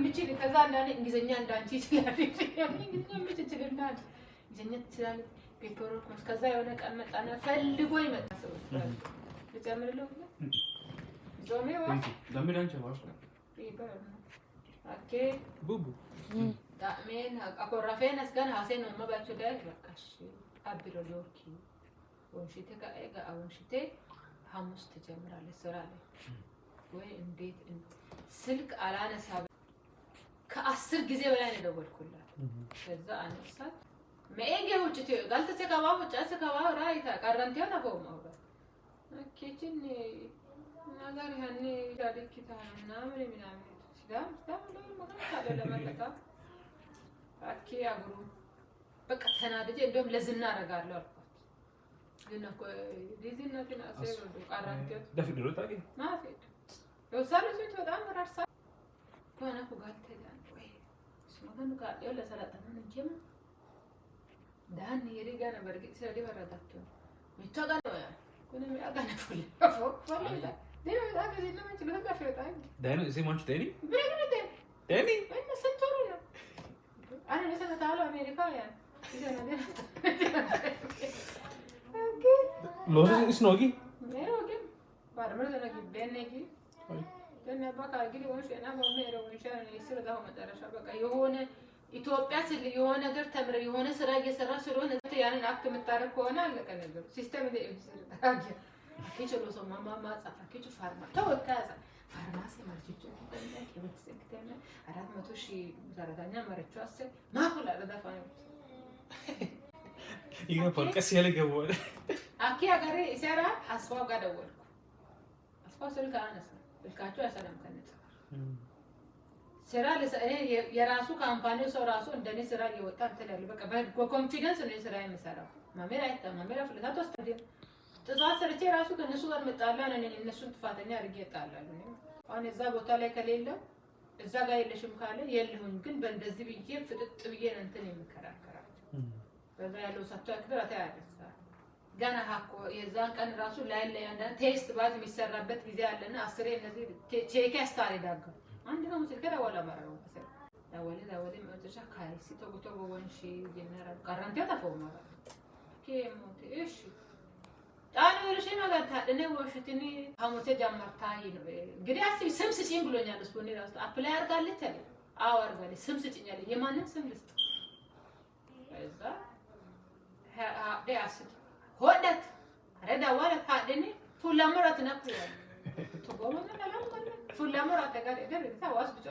ምችል ከዛ አንዳንዴ እንግሊዘኛ እንዳንቺ ይችላል እንግሊዘኛ ምችልና እንግሊዘኛ ይችላል ፔፐሮች ከዛ የሆነ ቀን መጣና ፈልጎ ይመጣ ሰው ልጨምርልህ ዞሜዋ ለምን ቸዋሽ ኦኬ ቡቡ ዳሜን አቆራፌን እስከን ሐሰን ነው መባቸው ዳይ በቃሽ አብሮ ሎኪ ወንሽቴ ከአይጋ ወንሽቴ ሐሙስ ትጀምራለች ስራ ላይ ወይ እንዴት ስልክ አላነሳ ከ10 ጊዜ በላይ ነው ደወልኩላት ከዛ አነሳት መኤጌ ውጭት ጋልተሰ ከባው ጫሰ ከባው ራይታ ቀረንቴው ነው ማውራ ኪችን ነገር ያኔ ዳድኪታ ምናምን ሲዳም ነው ማለት ታደለ መለካ አኪ አብሩ በቃ ተናደጀ እንደውም ለዝና አረጋለሁ አልኳት ግን እኮ ዲዚናቲና አሰሩ ቀረንቴው ደፍድሮ ታቂ ማፊ ወሳለች በጣም ራርሳ ኮና ኩጋልተ ዳን ወይ ስሞን ካለ ለሰላጣን እንጀም ዳን ይሪጋና በርግጥ ስለዲ ወራዳቱ ምታጋለ ኮነ ሚያጋና ፉል ወላሂ ደም ታከዚ ለምን ችግር ታፈጣኝ ዳኒ እዚህ ማንቹ ዳኒ ብረግነቴ ዳኒ እነ ሰንቶሩ ነው አረ ለሰላ ታሎ አሜሪካ ያ ይዘና ደና ኦኬ ሎስ ስኖጊ ኦኬ ባርመር ዘና ግደነጂ ደና ባካ ግሊ ወንሽ እና በመረ ወንሻን ይስር ዳው መጨረሻ በቃ የሆነ ኢትዮጵያ ስለ የሆነ ነገር ተምረ የሆነ ስራ እየሰራ ስለሆነ ያንን አክት መጣረክ ሆነ አለቀ ነገር ሲስተም ለኤክስር ታጅ ኪችሎ ሰው ማማ ጻፋ ኪች ፋርማ ተወካዛ ፋርማሲ ማርቲቹ ከበት ሰክተና 400,000 ዘራዳኛ ማረቹ አሰ ማኩላ ለዳፋኝ ይገፋል ቀስ ያለ ገቦለ አኪ አገሬ ይሰራ አስፋው ጋር ደወልኩ አስፋው ስልክ አነሳ ልካቸው ያሰላም ከነጻ ስራ ለሰኔ የራሱ ካምፓኒው ሰው ራሱ እንደኔ ስራ እየወጣ ተላለ በቃ በኮንፊደንስ ነው ስራ የሚሰራው ማሜራ ማሜራ ፍለታው ተስተዲ ጥፋት ሰርቼ ራሱ ከነሱ ጋር መጣላን እኔ እነሱን ጥፋተኛ አድርጌ እጣላለሁ አሁን እዛ ቦታ ላይ ከሌለ እዛ ጋር የለሽም ካለ የለሁም ግን በእንደዚህ ብዬ ፍጥጥ ብዬ እንትን የምከራከራቸው በዛ ያለው ሰጥቶ አክብር አታያለሳ ገና ሀቆ የዛን ቀን ራሱ ላይ አንዳ ቴስት ባዝ የሚሰራበት ጊዜ አለና 10 እነዚህ ቼክ ያስታሪዳጋ አንድ ነው ምስከራ ወላ ማራው ዳወለ መጥቻ ካይሲ ተጎቶ ወንሺ ጀነራል ጋራንቲያ ተፈውማ ከሞት እሺ ጣን ወርሽ ነገር ታደነ ወሽትኒ ሐሙሴ ጀመርታይ ነው እንግዲህ አስቢ ስም ስጪኝ ብሎኛል ስፖኒ ራሱ አፕላይ አርጋለች አለ አው አርጋለች ስም ስጪኝ አለ የማንን ስም ልስጥ እዛ ዳስ ሆደት አረዳ ወላ ታደነ ፉላመራት ነኩ ተጎመና ለምን ፉላመራት ጋር ደረታ ዋስ ብቻ